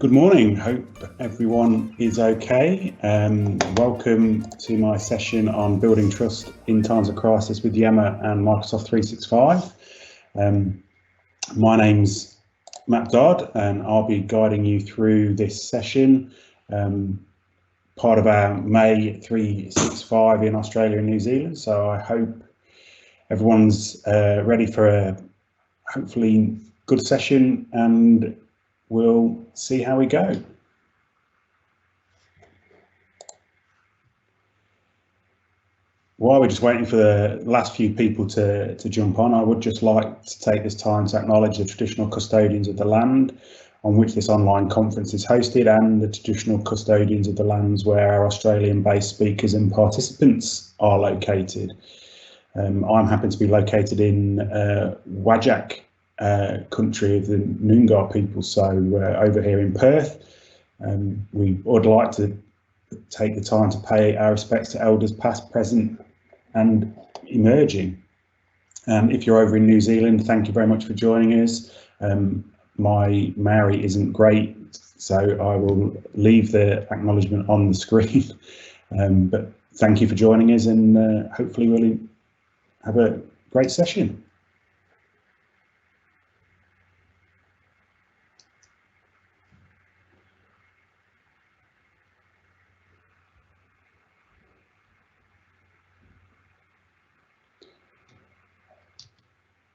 Good morning, hope everyone is okay. Welcome to my session on building trust in times of crisis with Yammer and Microsoft 365. My name's Matt Dodd and I'll be guiding you through this session, part of our May 365 in Australia and New Zealand. So I hope everyone's ready for a hopefully good session, and we'll see how we go. While we're just waiting for the last few people to jump on, I would just like to take this time to acknowledge the traditional custodians of the land on which this online conference is hosted, and the traditional custodians of the lands where our Australian-based speakers and participants are located. I'm happy to be located in Wajak country of the Noongar people, so over here in Perth. We would like to take the time to pay our respects to elders past, present and emerging. If you're over in New Zealand, thank you very much for joining us. My Maori isn't great, so I will leave the acknowledgement on the screen, but thank you for joining us, and hopefully we'll have a great session.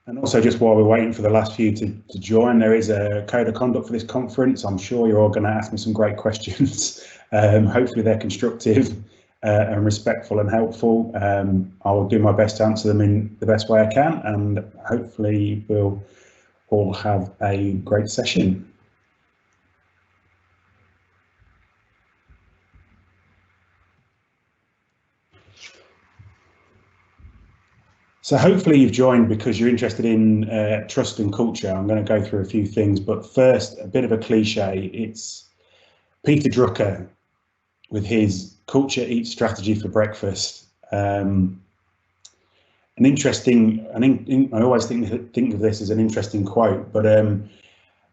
And also, just while we're waiting for the last few to join, there is a code of conduct for this conference. I'm sure you're all going to ask me some great questions. Hopefully they're constructive and respectful and helpful. I will do my best to answer them in the best way I can, and hopefully we'll all have a great session. So hopefully you've joined because you're interested in trust and culture. I'm going to go through a few things, but first, a bit of a cliche. It's Peter Drucker with his culture eats strategy for breakfast. An interesting, I always think of this as an interesting quote, but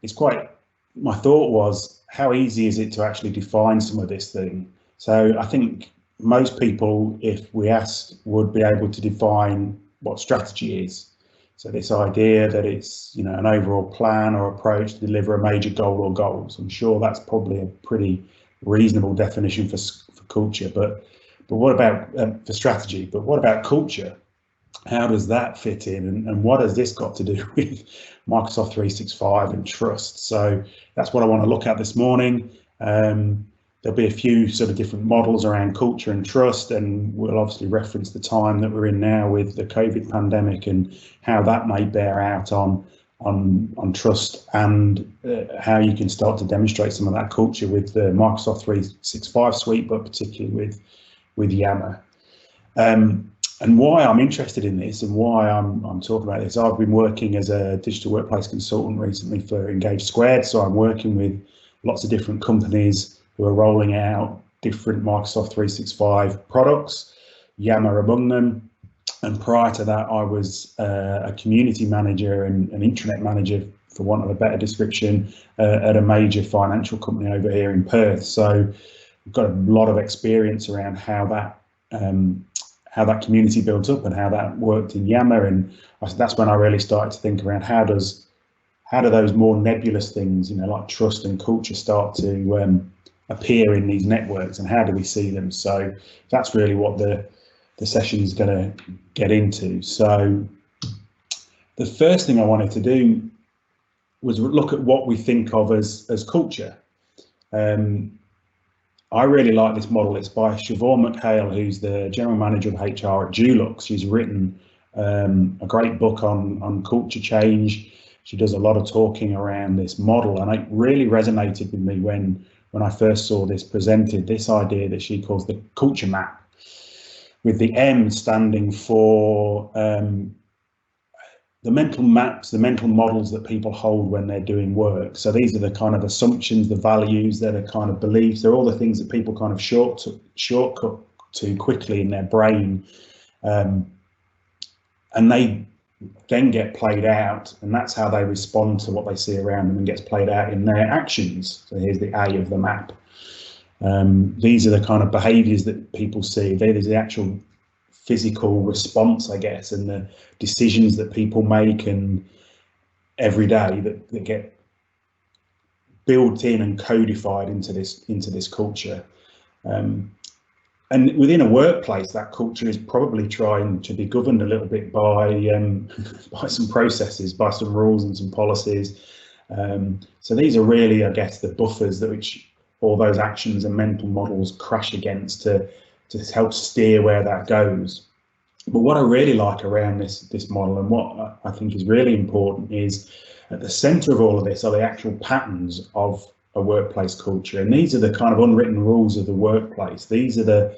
it's quite, my thought was, how easy is it to actually define some of this thing? So I think most people, if we asked, would be able to define what strategy is. So this idea that it's, you know, an overall plan or approach to deliver a major goal or goals. I'm sure that's probably a pretty reasonable definition for culture, but what about for strategy? But what about culture? How does that fit in, and what has this got to do with Microsoft 365 and trust? So that's what I want to look at this morning. There'll be a few sort of different models around culture and trust, and we'll obviously reference the time that we're in now with the COVID pandemic and how that may bear out on trust, and how you can start to demonstrate some of that culture with the Microsoft 365 suite, but particularly with Yammer. And why I'm interested in this and why I'm talking about this, I've been working as a digital workplace consultant recently for Engage Squared, so I'm working with lots of different companies who are rolling out different Microsoft 365 products, Yammer among them. And prior to that, I was a community manager and an intranet manager, for want of a better description, at a major financial company over here in Perth. So I've got a lot of experience around how that community built up and how that worked in Yammer. And that's when I really started to think around how do those more nebulous things, you know, like trust and culture, start to appear in these networks, and how do we see them? So that's really what the session is going to get into. So the first thing I wanted to do was look at what we think of as culture. I really like this model. It's by Siobhan McHale, who's the general manager of HR at Dulux. She's written a great book on culture change. She does a lot of talking around this model, and it really resonated with me when I first saw this presented, this idea that she calls the culture map, with the M standing for the mental maps, the mental models that people hold when they're doing work. So these are the kind of assumptions, the values, that are kind of beliefs. They're all the things that people kind of shortcut to quickly in their brain. And they then get played out, and that's how they respond to what they see around them and gets played out in their actions. So here's the A of the map. These are the kind of behaviours that people see. There's the actual physical response, I guess, and the decisions that people make and every day that get built in and codified into this culture. And within a workplace, that culture is probably trying to be governed a little bit by some processes, by some rules and some policies. So these are really, I guess, the buffers that which all those actions and mental models crash against to help steer where that goes. But what I really like around this model, and what I think is really important, is at the centre of all of this are the actual patterns of a workplace culture. And these are the kind of unwritten rules of the workplace. These are the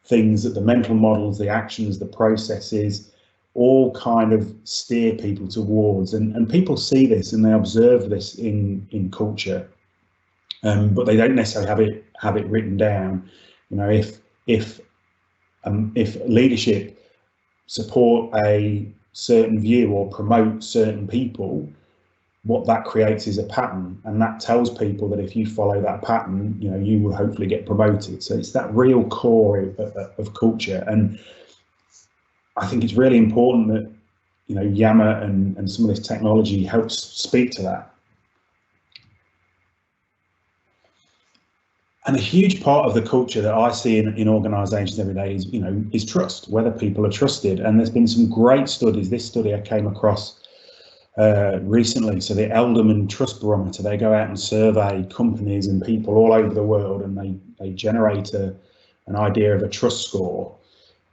things that the mental models, the actions, the processes, all kind of steer people towards. And people see this and they observe this in culture, but they don't necessarily have it written down. You know, if leadership support a certain view or promote certain people, what that creates is a pattern, and that tells people that if you follow that pattern, you know, you will hopefully get promoted. So it's that real core of culture, and I think it's really important that, you know, Yammer and some of this technology helps speak to that. And a huge part of the culture that I see in organisations every day is, you know, is trust, whether people are trusted. And there's been some great studies. This study I came across recently, so the Elderman Trust Barometer, they go out and survey companies and people all over the world, and they generate an idea of a trust score.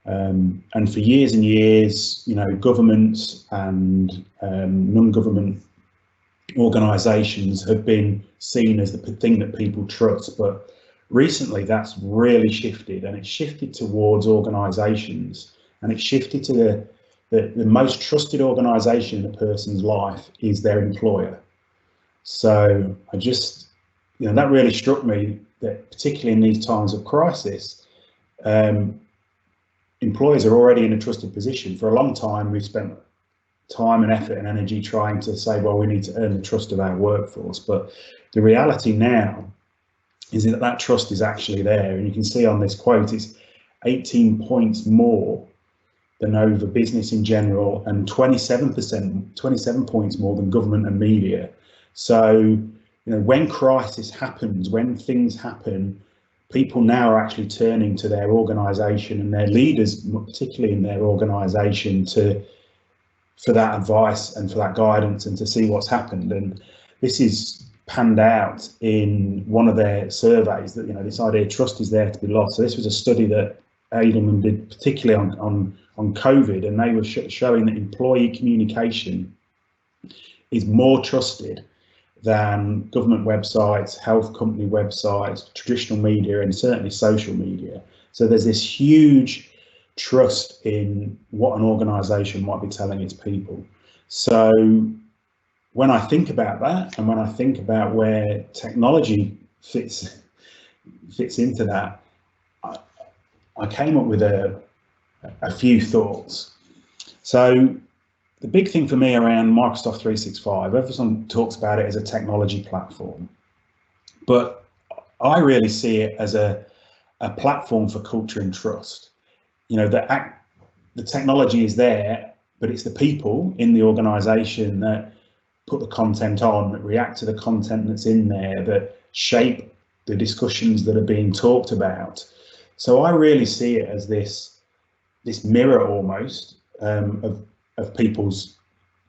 And for years and years, you know, governments and non-government organisations have been seen as the thing that people trust, but recently that's really shifted, and it's shifted towards organisations, and it's shifted to the most trusted organisation in a person's life is their employer. So I just, you know, that really struck me, that particularly in these times of crisis, employers are already in a trusted position. For a long time, we've spent time and effort and energy trying to say, well, we need to earn the trust of our workforce. But the reality now is that that trust is actually there. And you can see on this quote, it's 18 points more than over business in general, and 27 points more than government and media. So, you know, when crisis happens, when things happen, people now are actually turning to their organisation and their leaders, particularly in their organisation, for that advice and for that guidance and to see what's happened. And this is panned out in one of their surveys, that, you know, this idea of trust is there to be lost. So this was a study that Edelman did particularly on COVID, and they were showing that employee communication is more trusted than government websites, health company websites, traditional media, and certainly social media. So there's this huge trust in what an organisation might be telling its people. So when I think about that, and when I think about where technology fits into that, I came up with a few thoughts. So the big thing for me around Microsoft 365, everyone talks about it as a technology platform, but I really see it as a platform for culture and trust. You know, the technology is there, but it's the people in the organisation that put the content on, that react to the content that's in there, that shape the discussions that are being talked about. So I really see it as this mirror almost of people's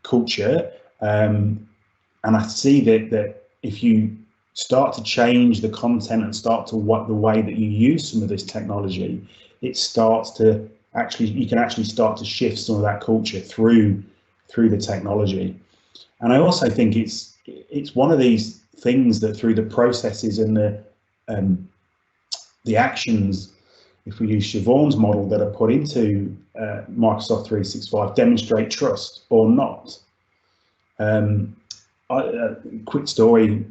culture, and I see that if you start to change the content and start to the way that you use some of this technology, it starts to you can actually start to shift some of that culture through the technology. And I also think it's one of these things that through the processes and the actions, if we use Siobhan's model, that are put into Microsoft 365, demonstrate trust or not. A quick story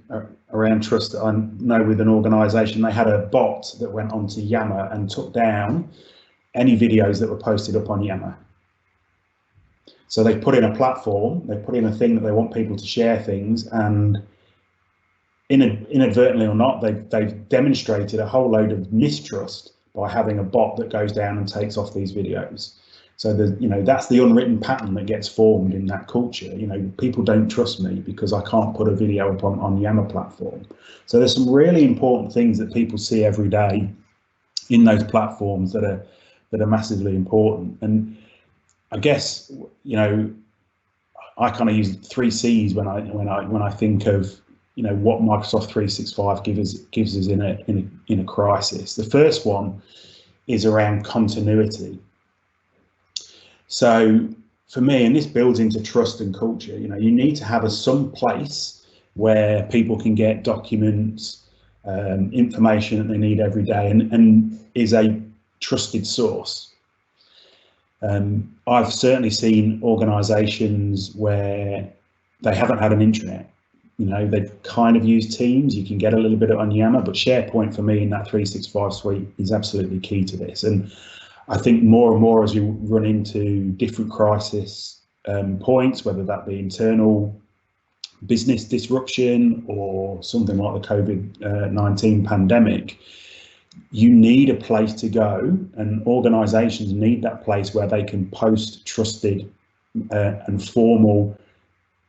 around trust that I know with an organisation. They had a bot that went onto Yammer and took down any videos that were posted up on Yammer. So they put in a platform, they put in a thing that they want people to share things, and inadvertently or not, they've demonstrated a whole load of mistrust by having a bot that goes down and takes off these videos. So that's the unwritten pattern that gets formed in that culture. People don't trust me because I can't put a video up on Yammer platform. So there's some really important things that people see every day in those platforms that are massively important. And I guess I kind of use 3 C's when I think of what Microsoft 365 gives us in a crisis. The first one is around continuity. So for me, and this builds into trust and culture, you need to have some place where people can get documents, information that they need every day, and is a trusted source. I've certainly seen organisations where they haven't had an intranet. They've kind of used Teams. You can get a little bit on Yammer, but SharePoint for me in that 365 suite is absolutely key to this. And I think more and more as we run into different crisis points, whether that be internal business disruption or something like the COVID-19 pandemic, you need a place to go, and organisations need that place where they can post trusted and formal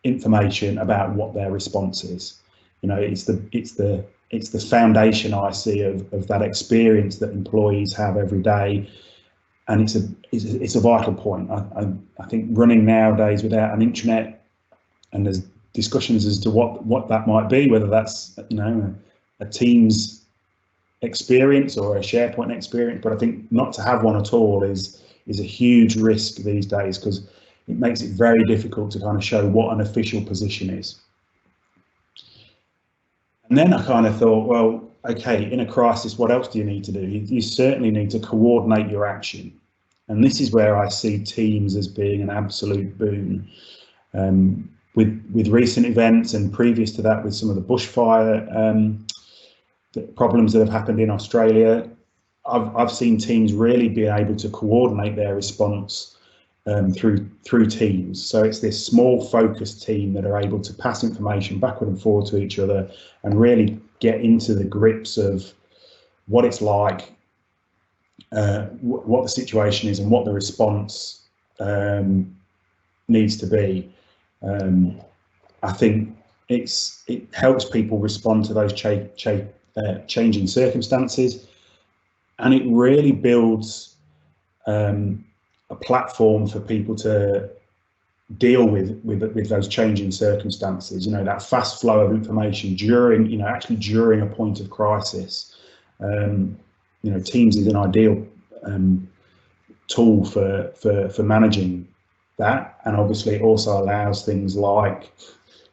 information about what their response is. It's the foundation I see of that experience that employees have every day, and it's a vital point. I think running nowadays without an intranet, and there's discussions as to what that might be, whether that's a Teams experience or a SharePoint experience, but I think not to have one at all is a huge risk these days, because it makes it very difficult to kind of show what an official position is. And then I kind of thought, well, okay, in a crisis, what else do you need to do? You certainly need to coordinate your action. And this is where I see Teams as being an absolute boon. With recent events, and previous to that with some of the bushfire problems that have happened in Australia, I've seen teams really be able to coordinate their response through Teams. So it's this small focused team that are able to pass information backward and forward to each other and really get into the grips of what it's like, what the situation is, and what the response needs to be. I think it helps people respond to those changing circumstances, and it really builds a platform for people to deal with those changing circumstances. That fast flow of information during a point of crisis. Teams is an ideal tool for managing that, and obviously it also allows things like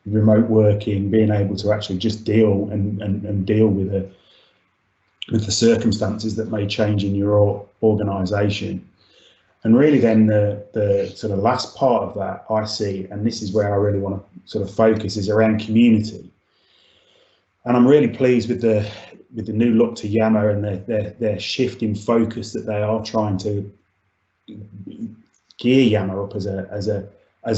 remote working, being able to actually just deal with the circumstances that may change in your organisation. And really then the sort of last part of that I see, and this is where I really want to sort of focus, is around community. And I'm really pleased with the new look to Yammer and their shift in focus, that they are trying to gear Yammer up as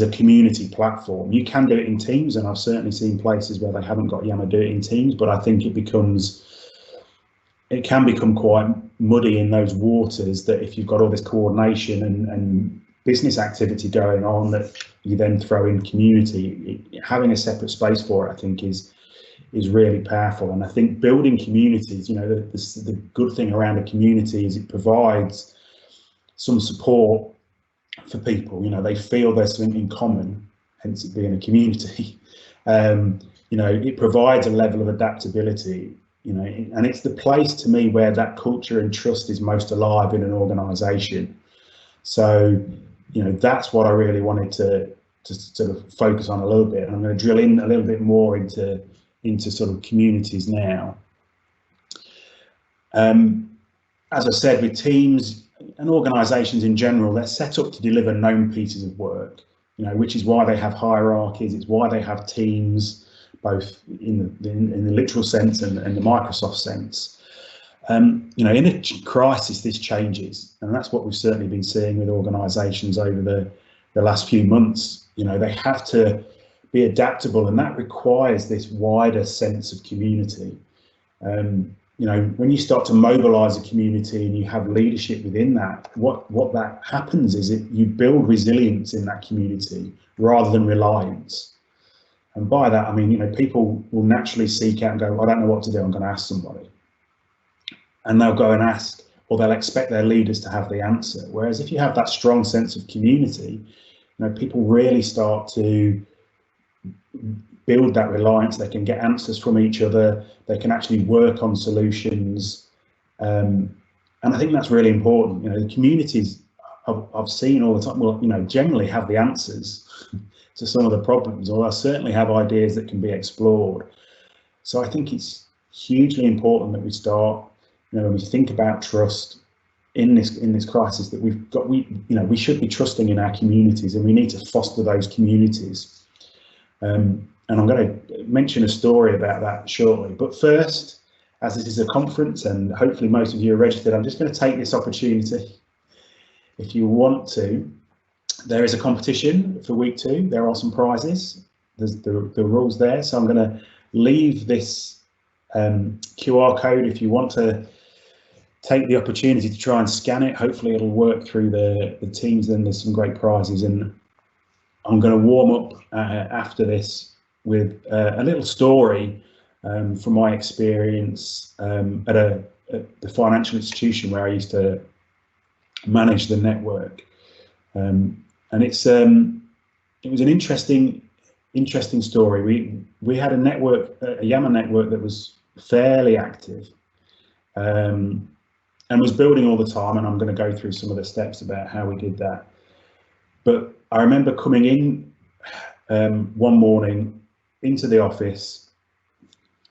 a community platform. You can do it in Teams, and I've certainly seen places where they haven't got Yammer do it in Teams, but I think it can become quite muddy in those waters, that if you've got all this coordination and business activity going on that you then throw in community, having a separate space for it, I think is really powerful. And I think building communities, the good thing around a community is it provides some support for people. They feel there's something in common, hence it being a community. It provides a level of adaptability, and it's the place to me where that culture and trust is most alive in an organisation. So, that's what I really wanted to sort of focus on a little bit, and I'm going to drill in a little bit more into sort of communities now. As I said, with teams and organisations in general, they're set up to deliver known pieces of work, which is why they have hierarchies. It's why they have teams, both in the literal sense and the Microsoft sense. In a crisis, this changes, and that's what we've certainly been seeing with organisations over the the last few months. You know, they have to be adaptable, and that requires this wider sense of community. You know, when you start to mobilize a community and you have leadership within that, what that happens is you build resilience in that community rather than reliance. And by that, I mean, you know, people will naturally seek out and go, I don't know what to do, I'm going to ask somebody. And they'll go and ask, or they'll expect their leaders to have the answer. Whereas if you have that strong sense of community, you know, people really start to build that reliance. They can get answers from each other. They can actually work on solutions. And I think that's really important. You know, the communities I've seen all the time, well, you know, generally have the answers to some of the problems, or I certainly have ideas that can be explored. So I think it's hugely important that we start, you know, when we think about trust in this crisis, that we should be trusting in our communities, and we need to foster those communities. And I'm going to mention a story about that shortly. But first, as this is a conference and hopefully most of you are registered, I'm just going to take this opportunity. If you want to, there is a competition for week 2. There are some prizes. There's the rules there. So I'm going to leave this QR code if you want to take the opportunity to try and scan it. Hopefully it'll work through the Teams. Then there's some great prizes. And I'm going to warm up after this with a little story from my experience at the financial institution where I used to manage the network, and it was an interesting story. We had a network, a Yammer network that was fairly active, and was building all the time. And I'm going to go through some of the steps about how we did that. But I remember coming in one morning into the office,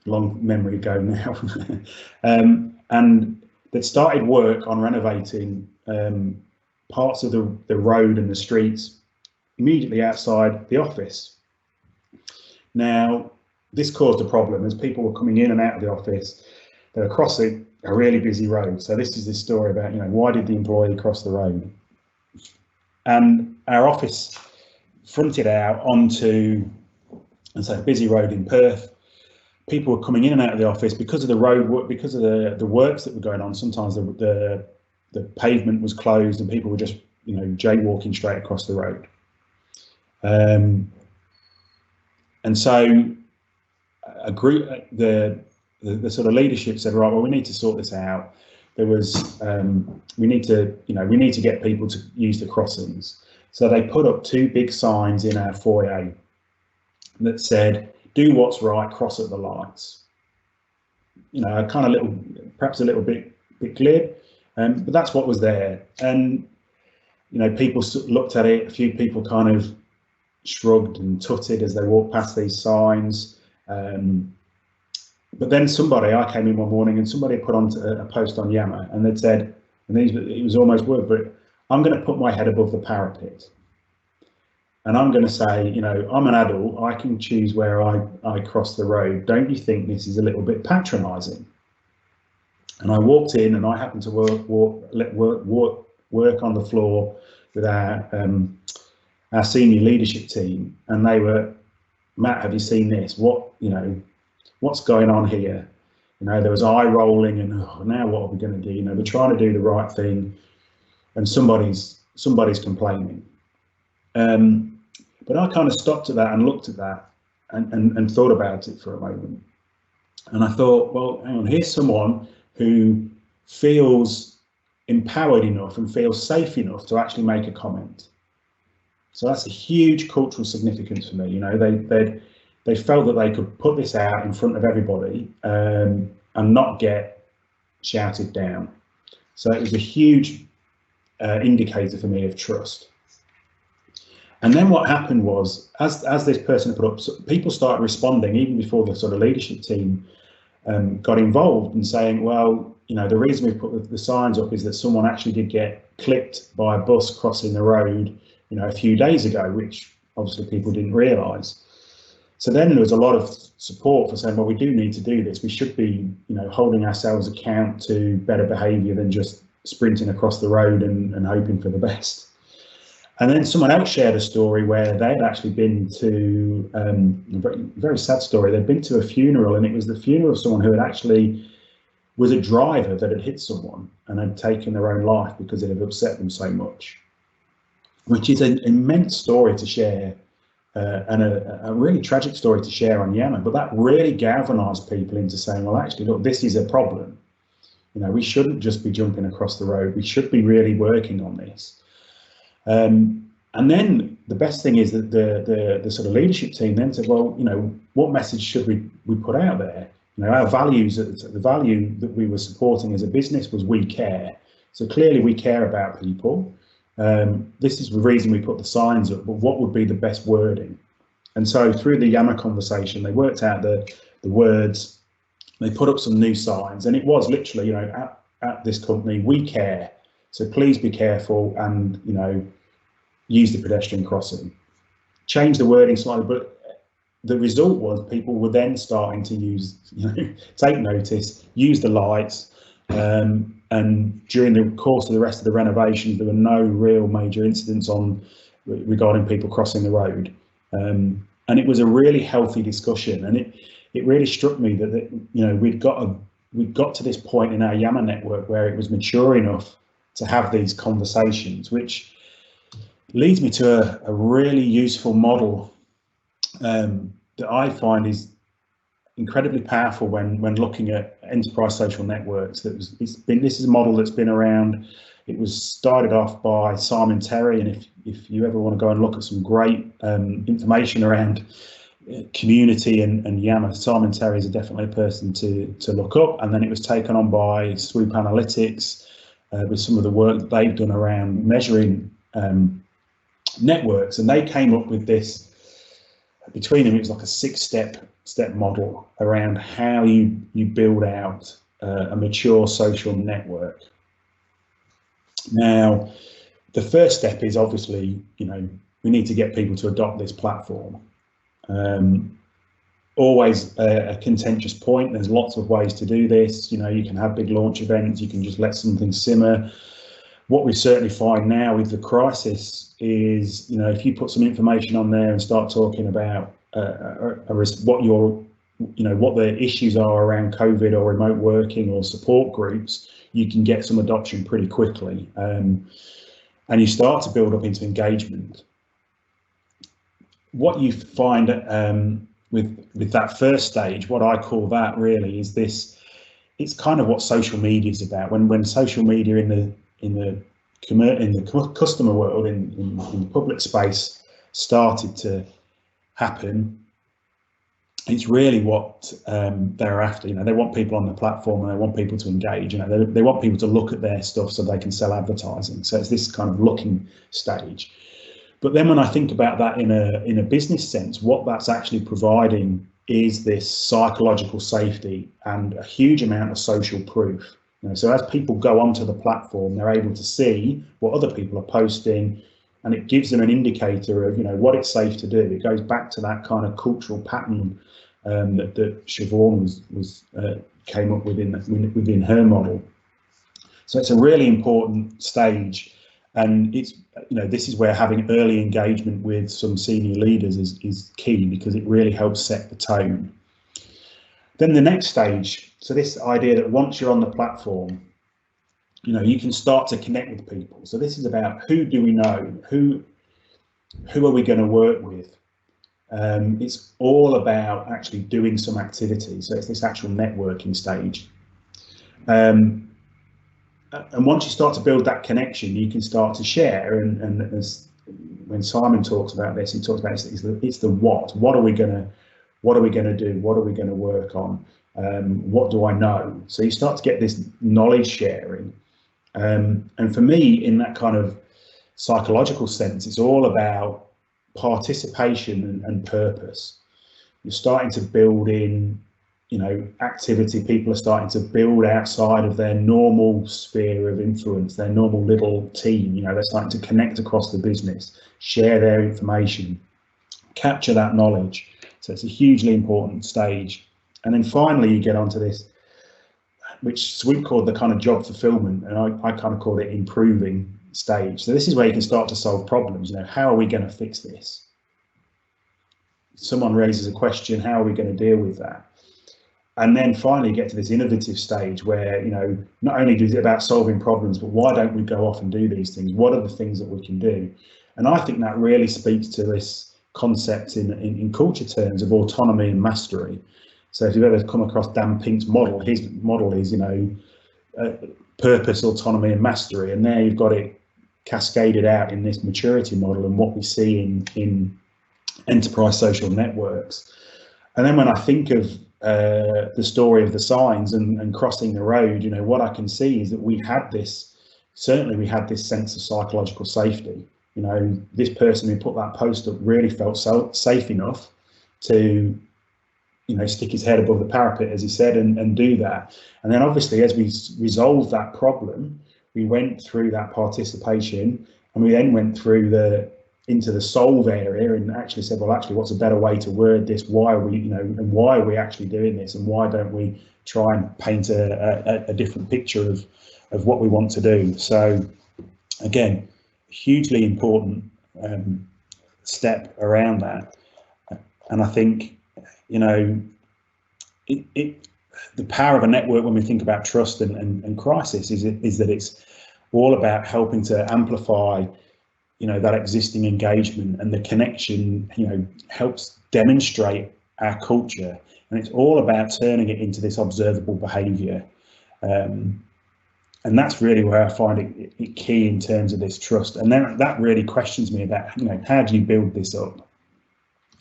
long memory ago now, and they'd started work on renovating parts of the road and the streets immediately outside the office. Now, this caused a problem as people were coming in and out of the office. They were crossing a really busy road. So this is this story about, you know, why did the employee cross the road? And our office fronted out onto, and so busy road in Perth. People were coming in and out of the office because of the road work, because of the works that were going on. Sometimes the pavement was closed and people were just, you know, jaywalking straight across the road. And so a group, the sort of leadership said, right, well, we need to sort this out. There was, we need to get people to use the crossings. So they put up 2 big signs in our foyer that said, do what's right, cross at the lights. You know, kind of perhaps a little bit glib, but that's what was there. And, you know, people looked at it, a few people kind of shrugged and tutted as they walked past these signs. But then I came in one morning and somebody put on a post on Yammer, and they'd said, and it was almost word, but I'm going to put my head above the parapet. And I'm going to say, you know, I'm an adult, I can choose where I cross the road. Don't you think this is a little bit patronising? And I walked in, and I happened to work on the floor with our senior leadership team, and they were, Matt, have you seen this? What's going on here? You know, there was eye rolling, and now what are we going to do? You know, we're trying to do the right thing, and somebody's complaining. But I kind of stopped at that and looked at that and thought about it for a moment. And I thought, well, hang on, here's someone who feels empowered enough and feels safe enough to actually make a comment. So that's a huge cultural significance for me. You know, they felt that they could put this out in front of everybody and not get shouted down. So it was a huge indicator for me of trust. And then what happened was, as this person put up, people started responding even before the sort of leadership team got involved and saying, well, you know, the reason we put the signs up is that someone actually did get clipped by a bus crossing the road, you know, a few days ago, which obviously people didn't realise. So then there was a lot of support for saying, well, we do need to do this. We should be, you know, holding ourselves account to better behaviour than just sprinting across the road and hoping for the best. And then someone else shared a story where they had actually been to a very sad story. They'd been to a funeral, and it was the funeral of someone who had actually was a driver that had hit someone and had taken their own life because it had upset them so much, which is an immense story to share, and a really tragic story to share on Yammer. But that really galvanised people into saying, well, actually, look, this is a problem. You know, we shouldn't just be jumping across the road. We should be really working on this. And then the best thing is that the sort of leadership team then said, well, you know, what message should we put out there? You know, our values, the value that we were supporting as a business was we care. So clearly we care about people. This is the reason we put the signs up, but what would be the best wording? And so through the Yammer conversation, they worked out the words, they put up some new signs, and it was literally, you know, at this company, we care. So please be careful and, you know, use the pedestrian crossing. Change the wording slightly, but the result was people were then starting to use, you know, take notice, use the lights, and during the course of the rest of the renovations, there were no real major incidents regarding people crossing the road, and it was a really healthy discussion. And it really struck me that you know, we'd got to this point in our Yammer network where it was mature enough to have these conversations, which leads me to a really useful model that I find is incredibly powerful when looking at enterprise social networks. This is a model that's been around. It was started off by Simon Terry, and if you ever want to go and look at some great information around community and Yammer, Simon Terry is definitely a person to look up. And then it was taken on by Swoop Analytics with some of the work that they've done around measuring networks, and they came up with this. Between them, it was like a 6-step model around how you build out a mature social network. Now, the first step is obviously, you know, we need to get people to adopt this platform. Always a contentious point. There's lots of ways to do this. You know, you can have big launch events. You can just let something simmer. What we certainly find now with the crisis is, you know, if you put some information on there and start talking about what the issues are around COVID or remote working or support groups, you can get some adoption pretty quickly, and you start to build up into engagement. What you find with that first stage, what I call that really is this. It's kind of what social media is about. When social media in the customer world, in the public space, started to happen, it's really what they're after. You know, they want people on the platform and they want people to engage. You know, they want people to look at their stuff so they can sell advertising. So it's this kind of looking stage. But then when I think about that in a business sense, what that's actually providing is this psychological safety and a huge amount of social proof. You know, so as people go onto the platform, they're able to see what other people are posting, and it gives them an indicator of, you know, what it's safe to do. It goes back to that kind of cultural pattern that Siobhan came up with within her model. So it's a really important stage, and it's, you know, this is where having early engagement with some senior leaders is key, because it really helps set the tone. Then the next stage, so this idea that once you're on the platform, you know, you can start to connect with people. So this is about, who do we know? Who are we going to work with? It's all about actually doing some activity. So it's this actual networking stage. And once you start to build that connection, you can start to share. And as when Simon talks about this, he talks about it's the what. What are we going to do? What are we going to work on? What do I know? So you start to get this knowledge sharing. And for me, in that kind of psychological sense, it's all about participation and purpose. You're starting to build in, you know, activity. People are starting to build outside of their normal sphere of influence, their normal little team. You know, they're starting to connect across the business, share their information, capture that knowledge. So it's a hugely important stage. And then finally, you get onto this which Swoop called the kind of job fulfillment, and I kind of called it improving stage. So this is where you can start to solve problems. How are we going to fix this? Someone raises a question, how are we going to deal with that? And then finally get to this innovative stage where, not only is it about solving problems, but why don't we go off and do these things? What are the things that we can do? And I think that really speaks to this concept in culture terms of autonomy and mastery. So if you've ever come across Dan Pink's model, his model is, purpose, autonomy and mastery. And there you've got it cascaded out in this maturity model and what we see in enterprise social networks. And then when I think of the story of the signs and crossing the road, what I can see is that we had this sense of psychological safety. This person who put that post up really felt so safe enough to, stick his head above the parapet, as he said, and do that. And then obviously, as we resolved that problem, we went through that participation, and we then went through into the solve area and actually said, well, actually, what's a better way to word this? Why are we, and why are we actually doing this? And why don't we try and paint a different picture of what we want to do? So again, hugely important step around that. And I think, the power of a network when we think about trust and crisis is that it's all about helping to amplify that existing engagement, and the connection, helps demonstrate our culture, and it's all about turning it into this observable behaviour. And that's really where I find it key in terms of this trust. And then that really questions me about, how do you build this up?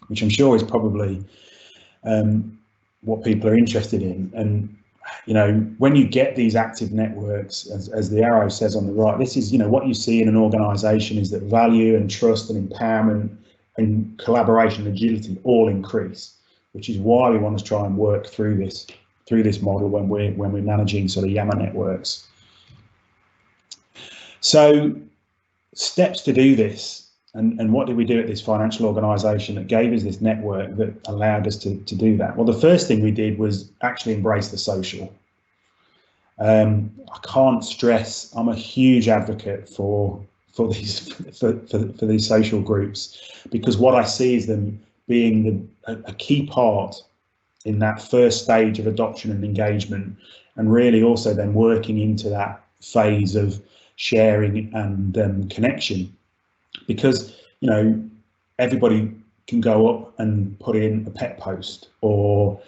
Which I'm sure is probably what people are interested in. And when you get these active networks, as the arrow says on the right, this is, what you see in an organisation is that value and trust and empowerment and collaboration and agility all increase, which is why we want to try and work through this model when we're managing sort of Yammer networks. So steps to do this, and what did we do at this financial organisation that gave us this network that allowed us to do that? Well, the first thing we did was actually embrace the social. I can't stress, I'm a huge advocate for these social groups, because what I see is them being a key part in that first stage of adoption and engagement, and really also then working into that phase of sharing and connection. Because everybody can go up and put in a pet post or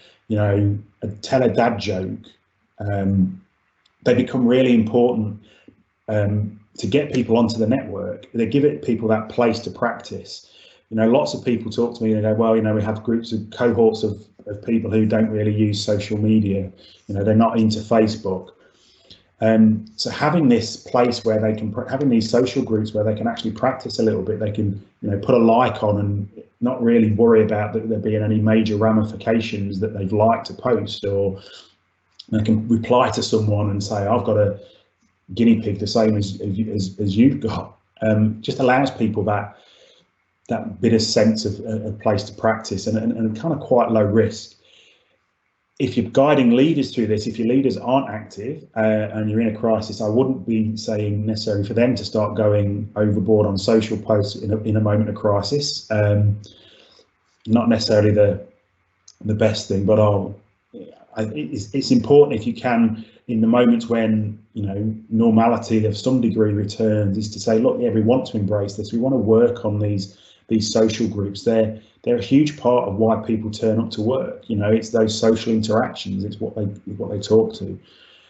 tell a dad joke. They become really important to get people onto the network. They give people that place to practice. Lots of people talk to me and they go, well, we have groups of cohorts of people who don't really use social media. They're not into Facebook. So having this place where they can, having these social groups where they can actually practice a little bit, they can, put a like on and not really worry about there being any major ramifications that they've liked a post, or they can reply to someone and say, I've got a guinea pig the same as you've got. Just allows people that bit of sense of a place to practice and kind of quite low risk. If you're guiding leaders through this, if your leaders aren't active and you're in a crisis, I wouldn't be saying necessarily for them to start going overboard on social posts in a moment of crisis. Not necessarily the best thing, but it's important if you can, in the moments when normality of some degree returns, is to say, look, yeah, we want to embrace this. We want to work on these social groups. They're a huge part of why people turn up to work. It's those social interactions. It's what they talk to.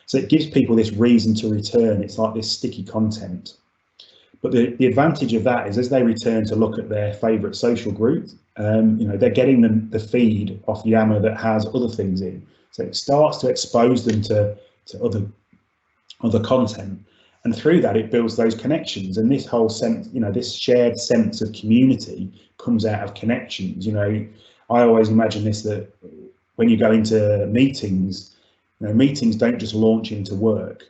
So it gives people this reason to return. It's like this sticky content. But the advantage of that is as they return to look at their favourite social group, they're getting the feed off Yammer that has other things in. So it starts to expose them to other content. And through that, it builds those connections, and this whole sense, this shared sense of community comes out of connections. I always imagine this, that when you go into meetings, meetings don't just launch into work.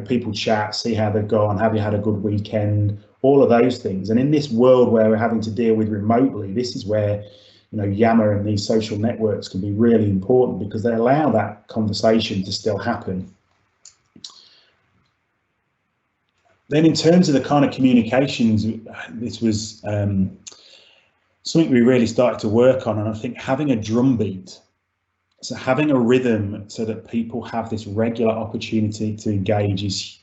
People chat, see how they've gone, have you had a good weekend, all of those things. And in this world where we're having to deal with remotely, this is where Yammer and these social networks can be really important, because they allow that conversation to still happen. Then in terms of the kind of communications, this was something we really started to work on, and I think having a drumbeat, so having a rhythm so that people have this regular opportunity to engage is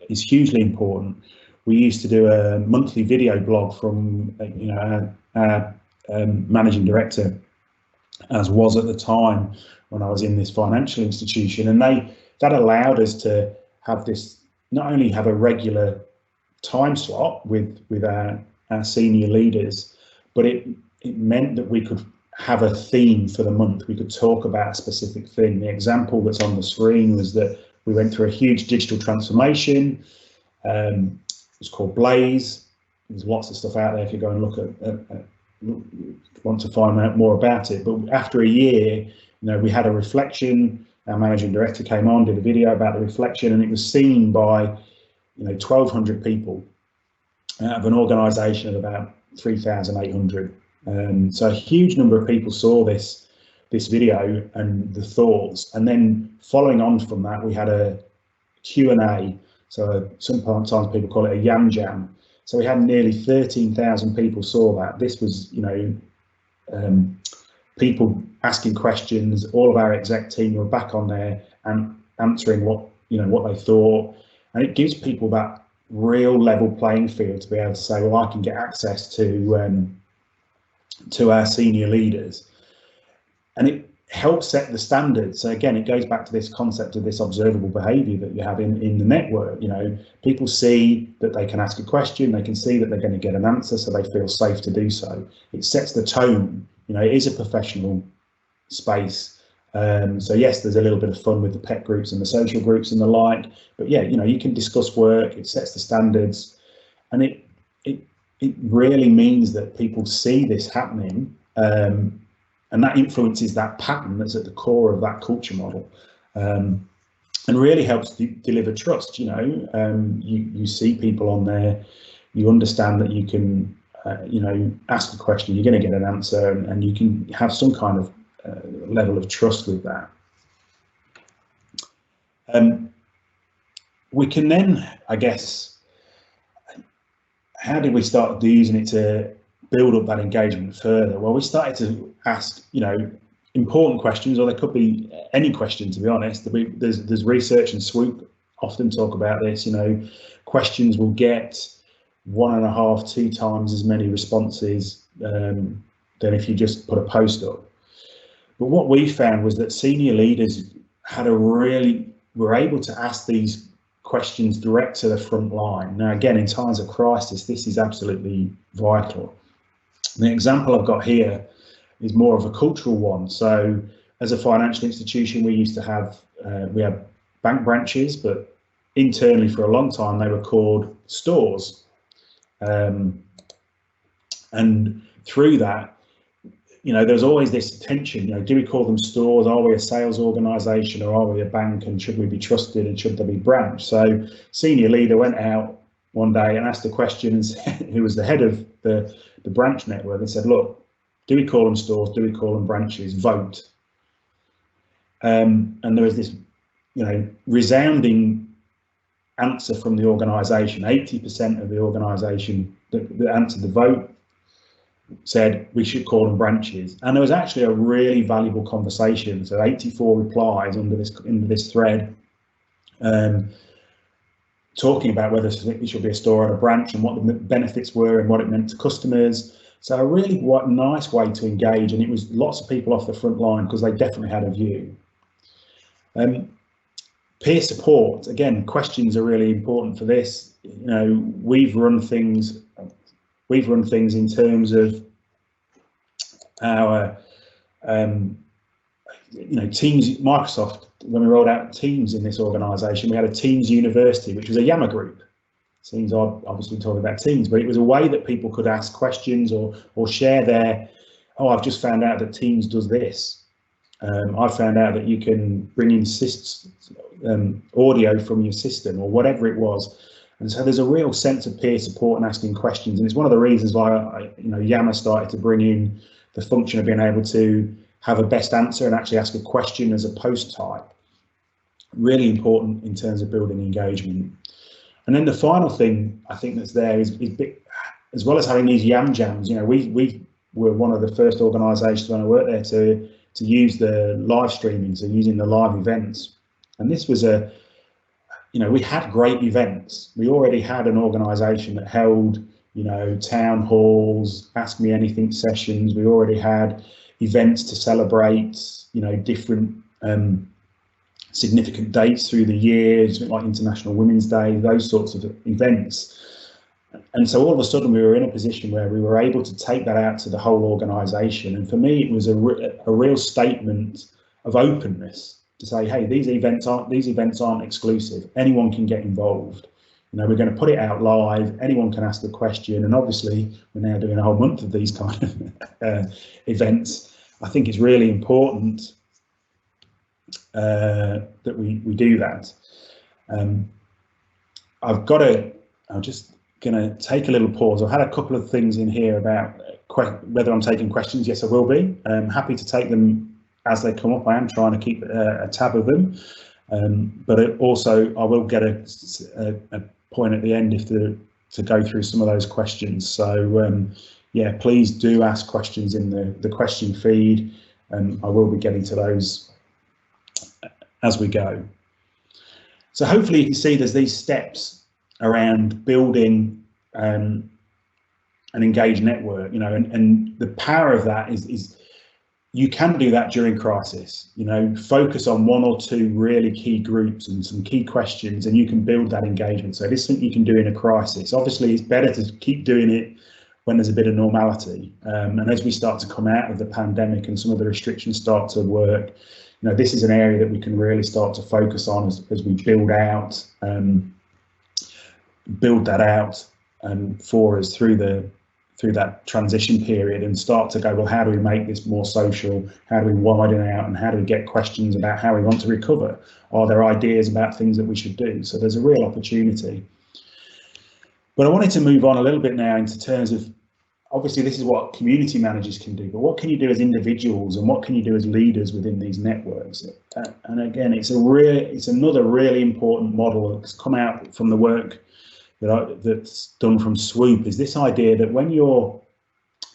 hugely important. We used to do a monthly video blog from our managing director, as was at the time when I was in this financial institution, and that allowed us to have this, not only have a regular time slot with our senior leaders, but it meant that we could have a theme for the month. We could talk about a specific thing. The example that's on the screen was that we went through a huge digital transformation. It's called Blaze. There's lots of stuff out there if you go and look at want to find out more about it. But after a year, we had a reflection. Our managing director came on, did a video about the reflection, and it was seen by 1,200 people out of an organisation of about 3,800. So a huge number of people saw this video and the thoughts, and then following on from that, we had a Q&A. So sometimes people call it a yam jam. So we had nearly 13,000 people saw that. This was, people asking questions. All of our exec team were back on there and answering what they thought, and it gives people that real level playing field to be able to say, well, I can get access to our senior leaders, and it helps set the standards. So again, it goes back to this concept of this observable behaviour that you have in the network. People see that they can ask a question, they can see that they're going to get an answer, so they feel safe to do so. It sets the tone. It is a professional space. So yes, there's a little bit of fun with the pet groups and the social groups and the like, but yeah, you can discuss work. It sets the standards, and it really means that people see this happening, and that influences that pattern that's at the core of that culture model, and really helps deliver trust. You see people on there, you understand that you can ask a question, you're going to get an answer, and you can have some kind of level of trust with that. We can then, I guess, how did we start using it to build up that engagement further? Well, we started to ask, important questions, or there could be any question, to be honest. There's research, and Swoop often talk about this. Questions will get 1.5, 2 times as many responses than if you just put a post up. But what we found was that senior leaders were able to ask these questions direct to the front line. Now, again, in times of crisis, this is absolutely vital. The example I've got here is more of a cultural one. So as a financial institution, we used to have, we had bank branches, but internally for a long time, they were called stores. And through that, there's always this tension, do we call them stores? Are we a sales organisation, or are we a bank, and should we be trusted, and should there be branch? So senior leader went out one day and asked a question, and who was the head of the branch network, and said, look, do we call them stores? Do we call them branches? Vote. And there was this, resounding answer from the organisation. 80% of the organisation that answered the vote said we should call them branches, and there was actually a really valuable conversation. So 84 replies under this thread, talking about whether it should be a store or a branch, and what the benefits were and what it meant to customers. So a really nice way to engage, and it was lots of people off the front line because they definitely had a view. Peer support, again, questions are really important for this. We've run things in terms of our Teams. Microsoft, when we rolled out Teams in this organisation, we had a Teams University, which was a Yammer group. Teams are obviously talking about Teams, but it was a way that people could ask questions or share their, I've just found out that Teams does this. I found out that you can bring in audio from your system, or whatever it was. And so there's a real sense of peer support and asking questions. And it's one of the reasons why Yammer started to bring in the function of being able to have a best answer and actually ask a question as a post type. Really important in terms of building engagement. And then the final thing I think that's there is as well as having these yam jams, you know, we were one of the first organisations when I worked there to use the live streaming, so using the live events. And this was you know, we had great events. We already had an organisation that held, you know, town halls, ask me anything sessions. We already had events to celebrate, you know, different significant dates through the years, like International Women's Day, those sorts of events. And so all of a sudden we were in a position where we were able to take that out to the whole organisation. And for me, it was a real statement of openness to say, hey, these events aren't exclusive. Anyone can get involved. You know, we're going to put it out live. Anyone can ask the question. And obviously, we're now doing a whole month of these kind of events. I think it's really important that we do that. I'm just going to take a little pause. I've had a couple of things in here about whether I'm taking questions. Yes, I will be. I'm happy to take them as they come up. I am trying to keep a tab of them, but also I will get a point at the end to go through some of those questions. So yeah, please do ask questions in the question feed, and I will be getting to those as we go. So hopefully you can see there's these steps around building an engaged network, you know, and the power of that is you can do that during crisis. You know, focus on one or two really key groups and some key questions, and you can build that engagement. So this is something you can do in a crisis. Obviously, it's better to keep doing it when there's a bit of normality. And as we start to come out of the pandemic and some of the restrictions start to work, you know, this is an area that we can really start to focus on as we build that out for us through that transition period, and start to go, well, how do we make this more social? How do we widen out, and how do we get questions about how we want to recover? Are there ideas about things that we should do? So there's a real opportunity. But I wanted to move on a little bit now into terms of, obviously this is what community managers can do, but what can you do as individuals, and what can you do as leaders within these networks? And again, it's another really important model that's come out from the work that's done from Swoop, is this idea that when you're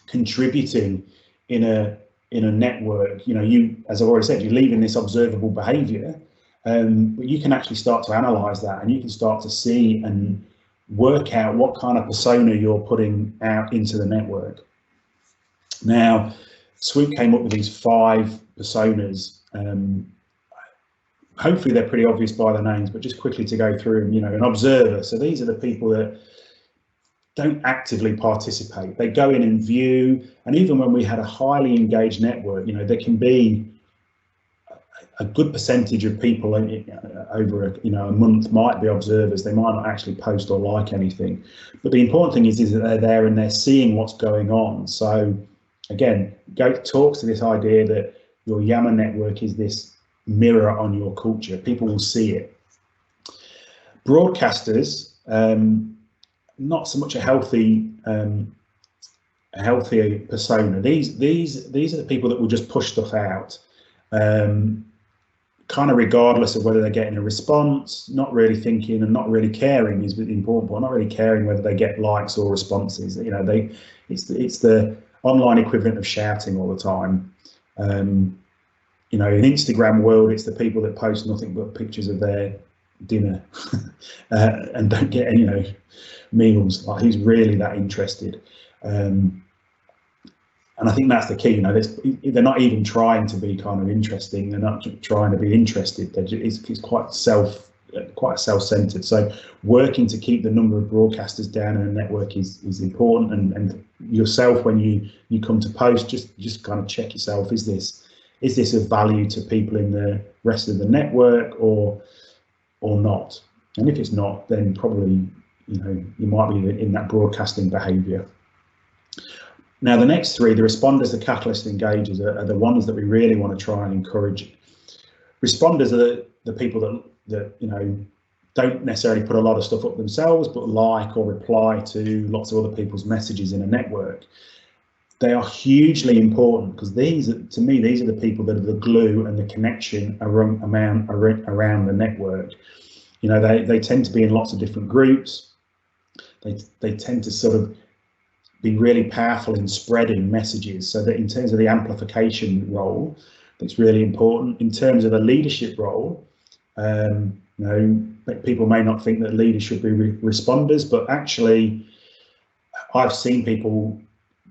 contributing in a network, you know, you, as I've already said, you're leaving this observable behaviour, but you can actually start to analyse that, and you can start to see and work out what kind of persona you're putting out into the network. Now, Swoop came up with these 5 personas. Hopefully they're pretty obvious by the names, but just quickly to go through them, you know, an observer. So these are the people that don't actively participate. They go in and view, and even when we had a highly engaged network, you know, there can be a good percentage of people over a month might be observers. They might not actually post or like anything, but the important thing is that they're there and they're seeing what's going on. So again, talks to this idea that your Yammer network is this mirror on your culture. People will see it. Broadcasters, not so much a healthier persona. These are the people that will just push stuff out, kind of regardless of whether they're getting a response, not really thinking and not really caring is the important point. Not really caring whether they get likes or responses. You know, it's the online equivalent of shouting all the time. You know, in Instagram world, it's the people that post nothing but pictures of their dinner and don't get any, you know, meals. Like, who's really that interested? And I think that's the key. You know, they're not even trying to be kind of interesting. They're not trying to be interested. It's quite self-centered. So working to keep the number of broadcasters down in a network is important. And yourself, when you come to post, just kind of check yourself. Is this of value to people in the rest of the network or not? And if it's not, then probably, you know, you might be in that broadcasting behaviour. Now, the next 3, the responders, the catalyst, engagers, are the ones that we really want to try and encourage. Responders are the people that you know, don't necessarily put a lot of stuff up themselves, but like or reply to lots of other people's messages in a network. They are hugely important because to me, these are the people that are the glue and the connection around the network. You know, they tend to be in lots of different groups. They tend to sort of be really powerful in spreading messages, so that in terms of the amplification role, that's really important. In terms of a leadership role, you know, people may not think that leaders should be responders, but actually I've seen people,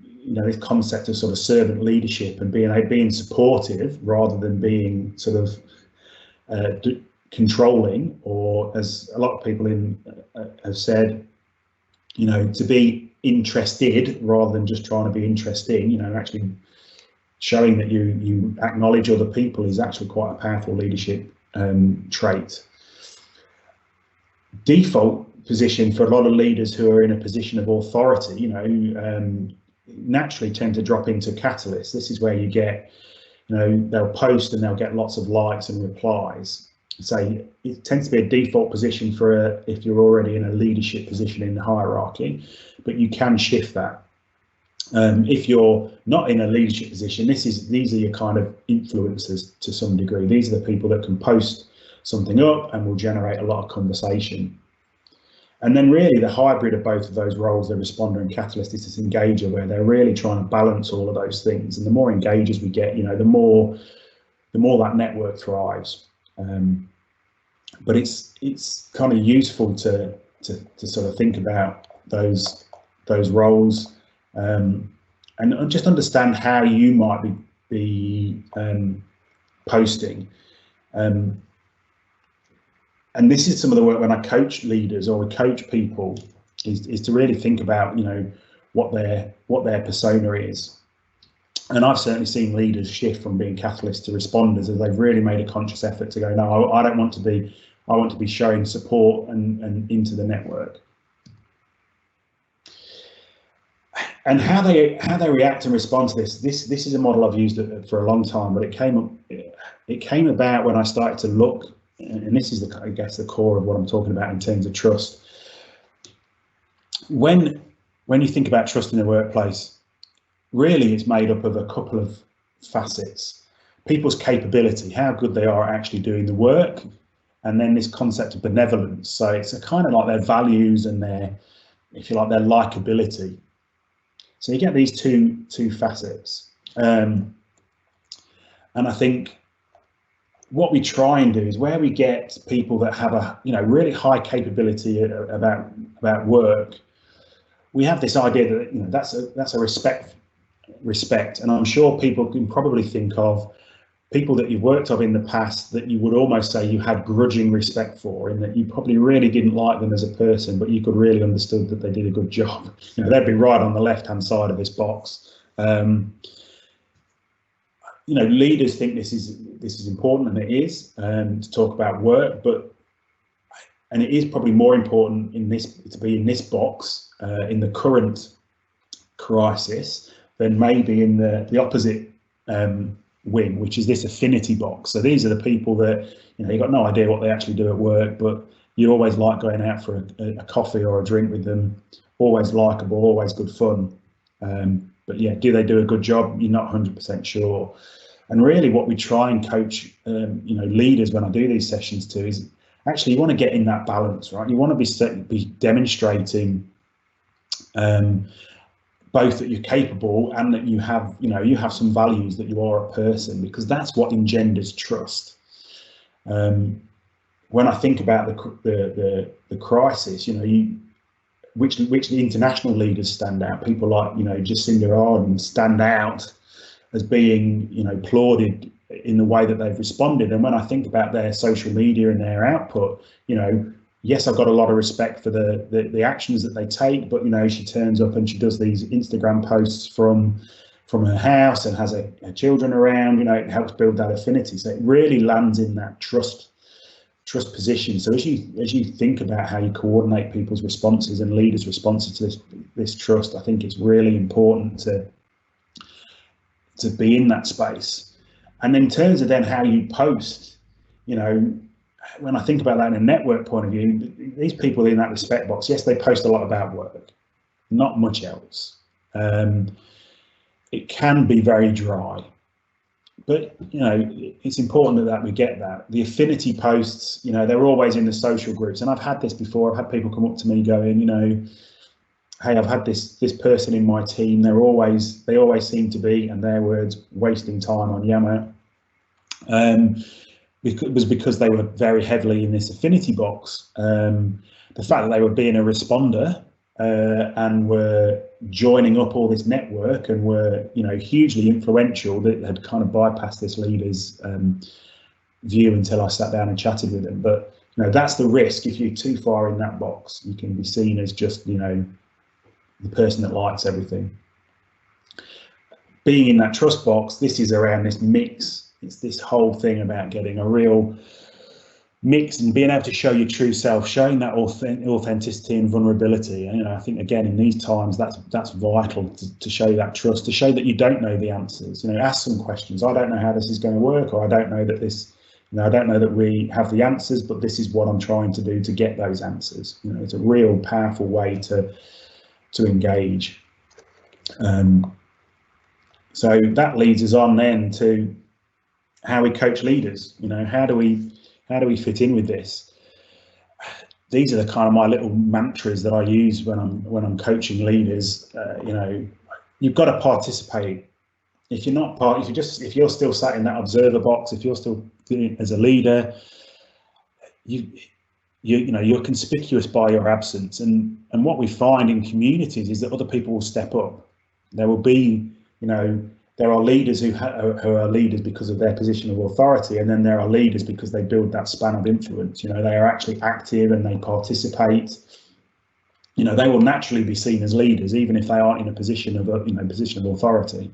you know, this concept of sort of servant leadership and being supportive rather than being sort of controlling, or as a lot of people have said, you know, to be interested rather than just trying to be interesting, you know, actually showing that you acknowledge other people is actually quite a powerful leadership trait. Default position for a lot of leaders who are in a position of authority, you know, naturally tend to drop into catalyst. This is where you get, you know, they'll post and they'll get lots of likes and replies. So it tends to be a default position for if you're already in a leadership position in the hierarchy, but you can shift that. If you're not in a leadership position, these are your kind of influencers to some degree. These are the people that can post something up and will generate a lot of conversation. And then really the hybrid of both of those roles, the responder and catalyst, is this engager, where they're really trying to balance all of those things. And the more engagers we get, you know, the more that network thrives. But it's kind of useful to sort of think about those roles, and just understand how you might be posting. And this is some of the work when I coach leaders or coach people, is to really think about, you know, what their persona is. And I've certainly seen leaders shift from being catalysts to responders as they've really made a conscious effort to go, no, I don't want to be, I want to be showing support and into the network. And how they react and respond to this is a model I've used for a long time, but it came about when I started to look, and this is I guess the core of what I'm talking about in terms of trust. When you think about trust in the workplace, really it's made up of a couple of facets: people's capability, how good they are at actually doing the work, and then this concept of benevolence. So it's a kind of like their values and their, if you like, their likability. So you get these two facets, and I think what we try and do is, where we get people that have a, you know, really high capability about work, we have this idea that, you know, that's a respect, and I'm sure people can probably think of people that you've worked with in the past that you would almost say you had grudging respect for, in that you probably really didn't like them as a person, but you could really understood that they did a good job. You know, they'd be right on the left-hand side of this box. You know, leaders think this is important, and it is, to talk about work, and it is probably more important to be in this box in the current crisis than maybe in the opposite wing, which is this affinity box. So these are the people that, you know, you've got no idea what they actually do at work, but you always like going out for a coffee or a drink with them. Always likable, always good fun. But yeah, do they do a good job? You're not 100% sure. And really what we try and coach, you know, leaders when I do these sessions too, is actually you want to get in that balance, right? You want to be demonstrating both that you're capable and that you have, you know, you have some values, that you are a person, because that's what engenders trust. When I think about the crisis, you know, which the international leaders stand out, people like, you know, Jacinda Ardern stand out as being, you know, applauded in the way that they've responded. And when I think about their social media and their output, you know, yes, I've got a lot of respect for the actions that they take, but, you know, she turns up and she does these Instagram posts from her house and has her children around, you know, it helps build that affinity. So it really lands in that trust position. So as you think about how you coordinate people's responses and leaders' responses to this trust, I think it's really important to be in that space. And in terms of then how you post, you know, when I think about that in a network point of view, these people in that respect box, yes, they post a lot about work, not much else. It can be very dry. but you know, it's important that we get that. The affinity posts, you know, they're always in the social groups, and I've had this before. I've had people come up to me going, you know, hey, I've had this person in my team. They always seem to be, in their words, wasting time on Yammer. It was because they were very heavily in this affinity box. The fact that they were being a responder and were joining up all this network and were, you know, hugely influential, that had kind of bypassed this leader's view until I sat down and chatted with them. But you know, that's the risk. If you're too far in that box, you can be seen as just, you know, the person that likes everything. Being in that trust box, this is around this mix. It's this whole thing about getting a real mix and being able to show your true self, showing that authenticity and vulnerability. And, you know, I think again in these times that's vital to show that trust, to show that you don't know the answers. You know, ask some questions. I don't know how this is going to work, or I don't know that this, you know, I don't know that we have the answers, but this is what I'm trying to do to get those answers. You know, it's a real powerful way to engage. So that leads us on then to how we coach leaders. You know, how do we fit in with this? These are the kind of my little mantras that I use when I'm coaching leaders. You know, you've got to participate. If you're not if you're still sat in that observer box, if you're still as a leader, you know, you're conspicuous by your absence. And what we find in communities is that other people will step up. There will be, you know, there are leaders who are leaders because of their position of authority, and then there are leaders because they build that span of influence. You know, they are actually active and they participate. You know, they will naturally be seen as leaders, even if they aren't in a position of position of authority.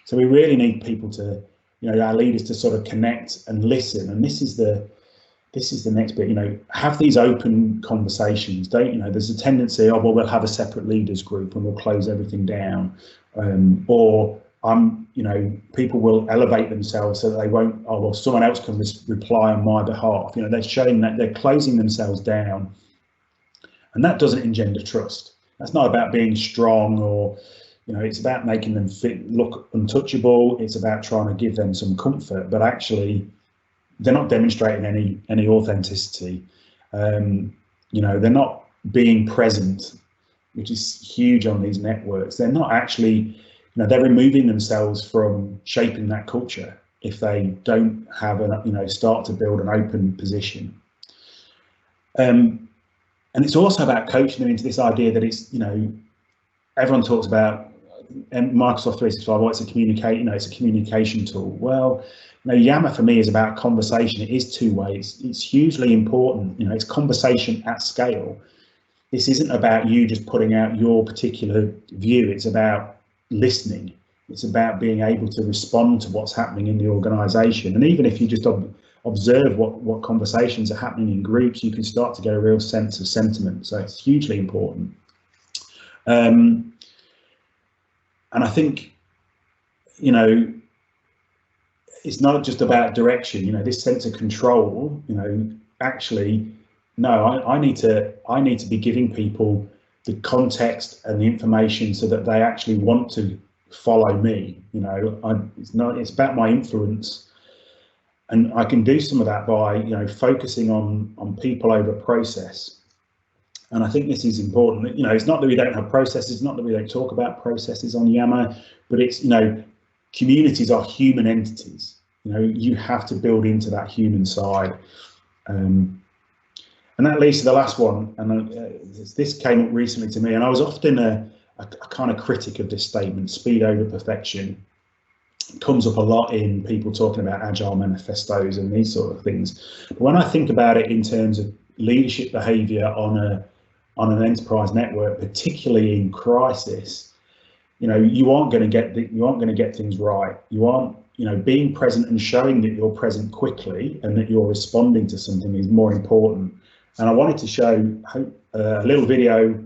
So we really need people to, you know, our leaders to sort of connect and listen. And this is the next bit. You know, have these open conversations. Don't, you know, there's a tendency, oh well, we'll have a separate leaders group and we'll close everything down, or you know, people will elevate themselves so that they won't, oh well, someone else can reply on my behalf. You know, they're showing that they're closing themselves down, and that doesn't engender trust. That's not about being strong, or, you know, it's about making them look untouchable. It's about trying to give them some comfort, but actually they're not demonstrating any authenticity. You know, they're not being present, which is huge on these networks. They're not actually, you know, they're removing themselves from shaping that culture if they don't have you know, start to build an open position. And it's also about coaching them into this idea that it's, you know, everyone talks about Microsoft 365, oh, it's a communication tool. Well, you know, Yammer for me is about conversation. It is two-way. It's hugely important. You know, it's conversation at scale. This isn't about you just putting out your particular view. It's about listening. It's about being able to respond to what's happening in the organization. And even if you just observe what conversations are happening in groups, you can start to get a real sense of sentiment. So it's hugely important. And I think, you know, it's not just about direction, you know, this sense of control, you know, actually, no, I need to be giving people the context and the information so that they actually want to follow me. You know, it's about my influence, and I can do some of that by, you know, focusing on people over process. And I think this is important. You know, it's not that we don't have processes, it's not that we don't talk about processes on Yammer, but it's, you know, communities are human entities. You know, you have to build into that human side. And that leads to the last one. And this came up recently to me, and I was often a kind of critic of this statement, speed over perfection. It comes up a lot in people talking about agile manifestos and these sort of things. But when I think about it in terms of leadership behavior on an enterprise network, particularly in crisis, you know, you aren't going to get things right. You aren't, you know, being present and showing that you're present quickly and that you're responding to something is more important. And I wanted to show a little video.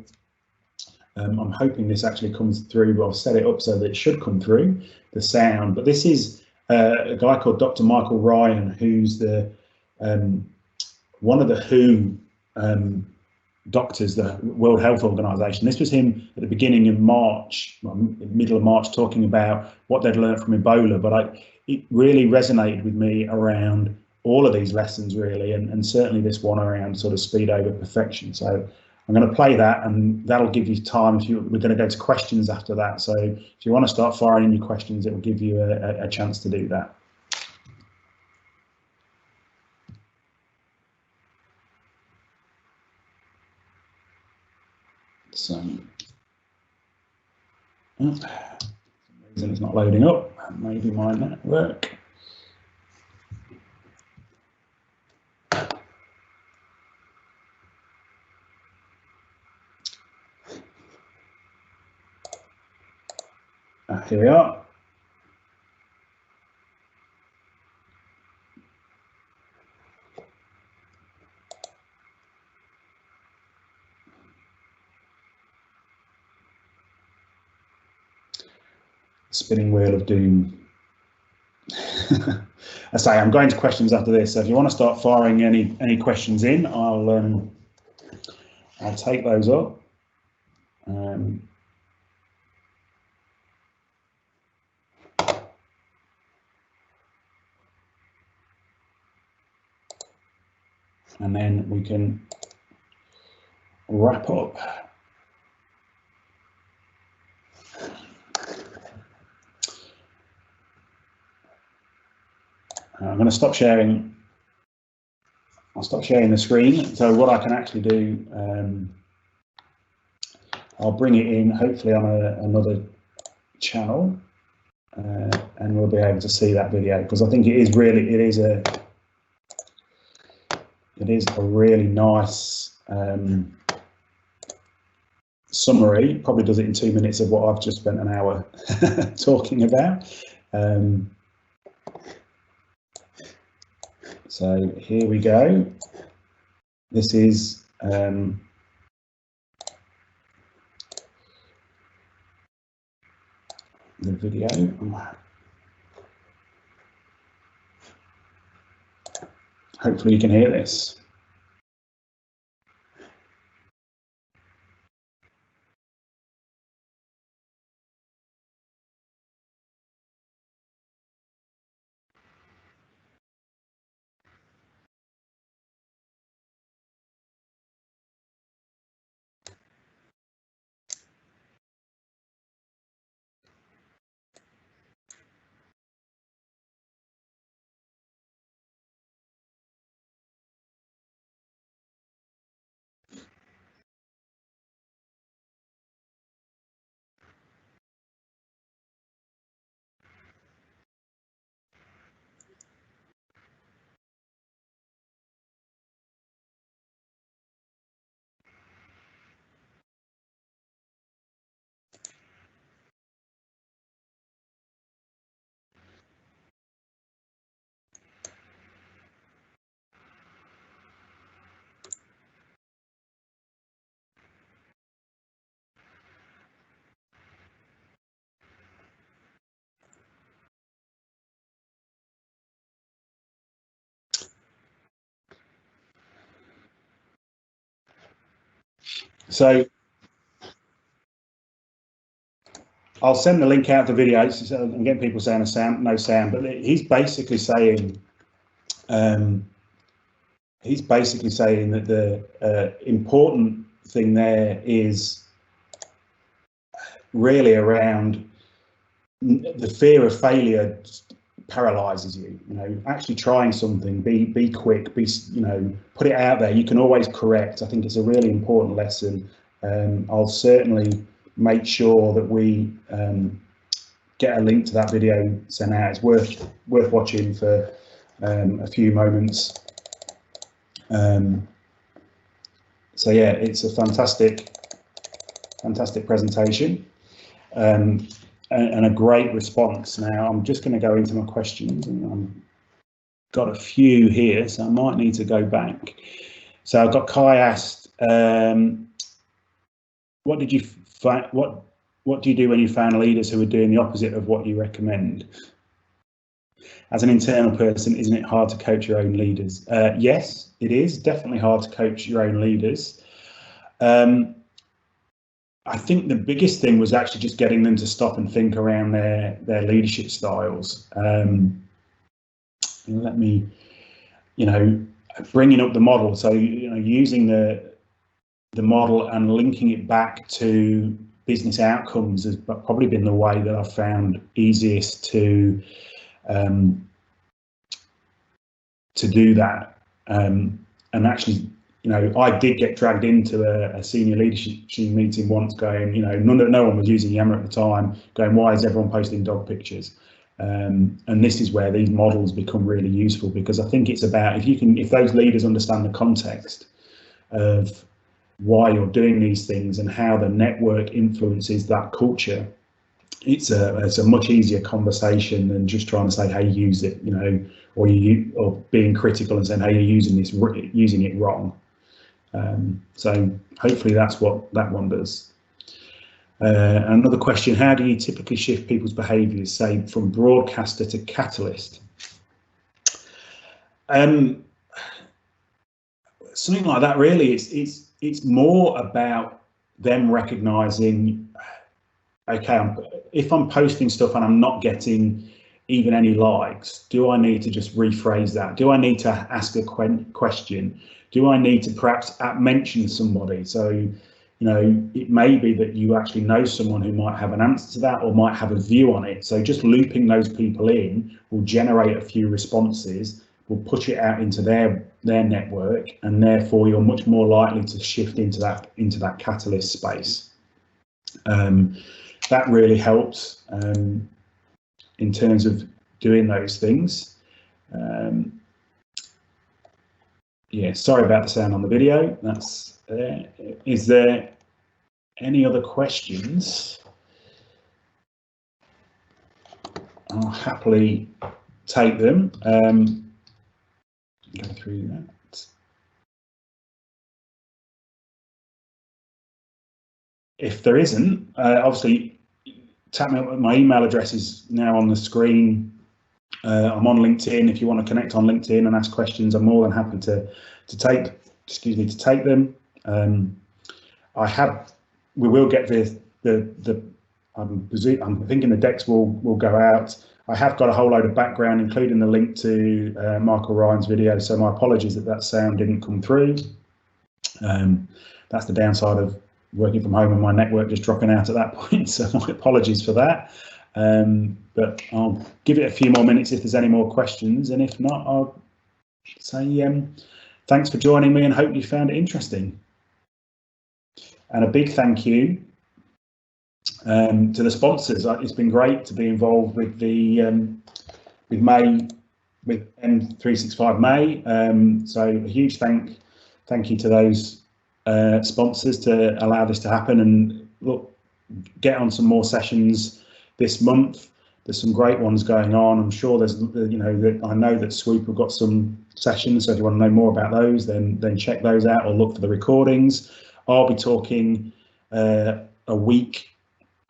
I'm hoping this actually comes through. I'll set it up so that it should come through, the sound. But this is a guy called Dr. Michael Ryan, who's the one of the WHO doctors, the World Health Organization. This was him at the beginning of March, well, middle of March, talking about what they'd learned from Ebola. But it really resonated with me around all of these lessons, really, and certainly this one around sort of speed over perfection. So I'm going to play that, and that'll give you time. We're going to go to questions after that. So if you want to start firing in your questions, it will give you a chance to do that. So, for some reason it's not loading up. Maybe my network. Here we are. Spinning wheel of doom. I say I'm going to questions after this, so if you want to start firing any questions in, I'll take those up. And then we can wrap up. I'm going to stop sharing. I'll stop sharing the screen. So what I can actually do, I'll bring it in hopefully on another channel, and we'll be able to see that video, because I think it is a really nice summary. Probably does it in 2 minutes of what I've just spent an hour talking about. So here we go. This is the video. Hopefully you can hear this. So I'll send the link out to the video. So I'm getting people saying no sound, but he's basically saying that the important thing there is really around the fear of failure paralyzes you. You know, actually trying something, be quick, put it out there. You can always correct. I think it's a really important lesson. I'll certainly make sure that we get a link to that video sent out. It's worth watching for a few moments. So yeah, it's a fantastic presentation. And a great response. Now I'm just going to go into my questions, and I've got a few here, so I might need to go back. So I've got Kai asked, what do you do when you found leaders who are doing the opposite of what you recommend? As an internal person, isn't it hard to coach your own leaders? Yes, it is definitely hard to coach your own leaders. I think the biggest thing was actually just getting them to stop and think around their leadership styles. Let me, bringing up the model. So, using the model and linking it back to business outcomes has probably been the way that I've found easiest to do that. And actually, I did get dragged into a senior leadership meeting once going, no one was using Yammer at the time, going, why is everyone posting dog pictures? And this is where these models become really useful, because I think it's about, if those leaders understand the context of why you're doing these things and how the network influences that culture, it's a much easier conversation than just trying to say, hey, use it, or being critical and saying, hey, you're using it wrong. So hopefully that's what that one does. Another question, how do you typically shift people's behaviours, say from broadcaster to catalyst? Something like that, really. It's more about them recognising, okay, if I'm posting stuff and I'm not getting even any likes, do I need to just rephrase that? Do I need to ask a question? Do I need to perhaps mention somebody? So, it may be that you actually know someone who might have an answer to that or might have a view on it. So just looping those people in will generate a few responses, will push it out into their network, and therefore you're much more likely to shift into that catalyst space. That really helps in terms of doing those things. Yeah, sorry about the sound on the video. That's is there any other questions? I'll happily take them. Go through that. If there isn't, obviously, tap me up. My email address is now on the screen. I'm on LinkedIn. If you want to connect on LinkedIn and ask questions, I'm more than happy to take them. We will get I'm thinking the decks will go out. I have got a whole load of background, including the link to Michael Ryan's video. So my apologies that sound didn't come through. That's the downside of working from home and my network just dropping out at that point. So my apologies for that. But I'll give it a few more minutes if there's any more questions, and if not, I'll say thanks for joining me and hope you found it interesting. And a big thank you to the sponsors. It's been great to be involved with the with M365 May. So a huge thank you to those sponsors to allow this to happen. And look, get on some more sessions this month. There's some great ones going on. I'm sure there's, I know that Swoop have got some sessions. So if you want to know more about those, then check those out or look for the recordings. I'll be talking a week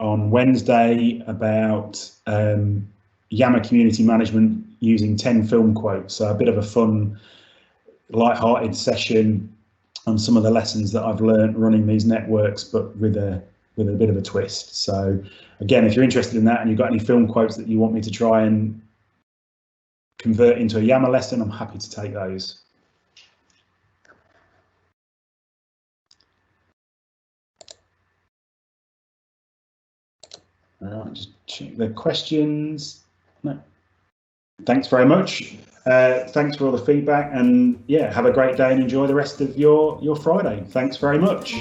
on Wednesday about Yammer community management using 10 film quotes. So a bit of a fun, light-hearted session on some of the lessons that I've learned running these networks, but with a bit of a twist. So again, if you're interested in that and you've got any film quotes that you want me to try and convert into a Yammer lesson, I'm happy to take those. All right, just check the questions. No. Thanks very much. Thanks for all the feedback, and yeah, have a great day and enjoy the rest of your Friday. Thanks very much.